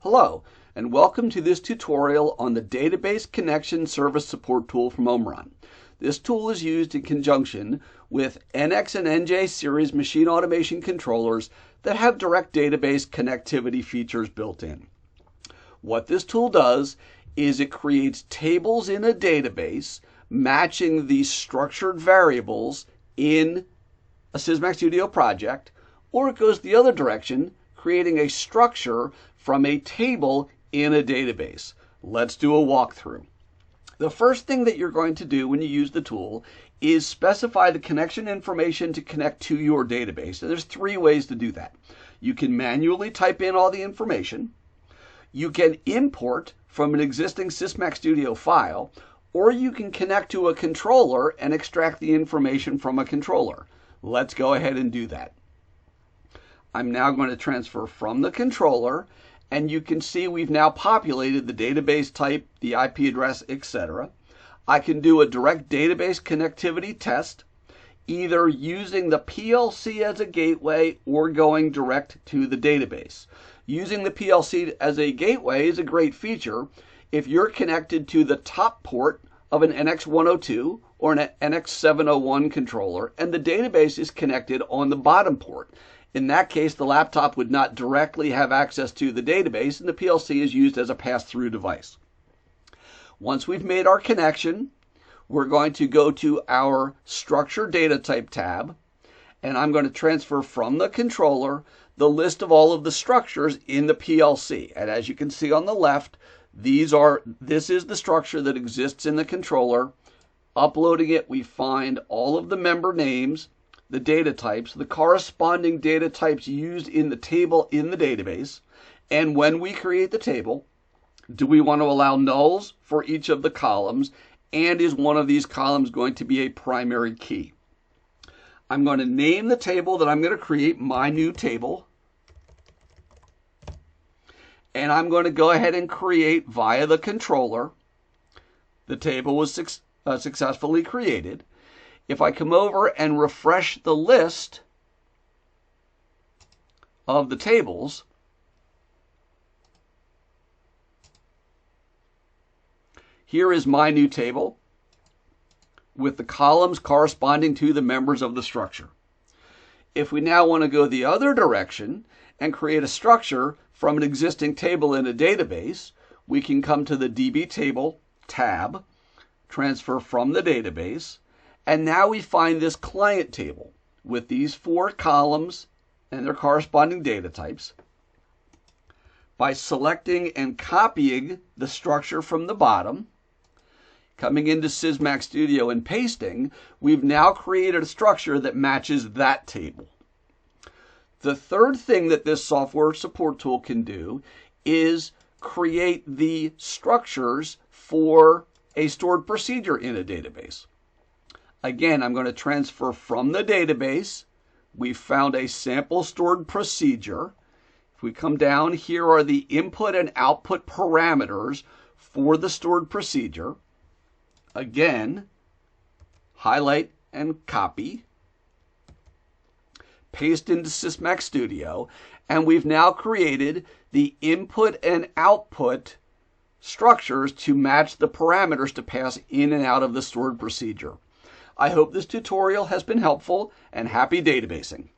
Hello, and welcome to this tutorial on the Database Connection Service Support tool from Omron. This tool is used in conjunction with NX and NJ series machine automation controllers that have direct database connectivity features built in. What this tool does is it creates tables in a database matching the structured variables in a Sysmac Studio project, or it goes the other direction, creating a structure from a table in a database. Let's do a walkthrough. The first thing that you're going to do when you use the tool is specify the connection information to connect to your database. And there's three ways to do that. You can manually type in all the information, you can import from an existing Sysmac Studio file, or you can connect to a controller and extract the information from a controller. Let's go ahead and do that. I'm now going to transfer from the controller, and you can see we've now populated the database type, the IP address, etc. I can do a direct database connectivity test, either using the PLC as a gateway or going direct to the database. Using the PLC as a gateway is a great feature if you're connected to the top port of an NX102 or an NX701 controller, and the database is connected on the bottom port. In that case, the laptop would not directly have access to the database, and the PLC is used as a pass-through device. Once we've made our connection, we're going to go to our Structure Data Type tab, and I'm going to transfer from the controller the list of all of the structures in the PLC. And as you can see on the left, this is the structure that exists in the controller. Uploading it, we find all of the member names, the data types, the corresponding data types used in the table in the database, and when we create the table, do we want to allow nulls for each of the columns, and is one of these columns going to be a primary key? I'm going to name the table that I'm going to create my new table, and I'm going to go ahead and create via the controller. The table was successfully created. If I come over and refresh the list of the tables, here is my new table with the columns corresponding to the members of the structure. If we now want to go the other direction and create a structure from an existing table in a database, we can come to the DB Table tab, transfer from the database, and now we find this client table with these four columns and their corresponding data types. By selecting and copying the structure from the bottom, coming into Sysmac Studio and pasting, we've now created a structure that matches that table. The third thing that this software support tool can do is create the structures for a stored procedure in a database. Again, I'm going to transfer from the database. We found a sample stored procedure. If we come down, here are the input and output parameters for the stored procedure. Again, highlight and copy, paste into Sysmac Studio, and we've now created the input and output structures to match the parameters to pass in and out of the stored procedure. I hope this tutorial has been helpful, and happy databasing.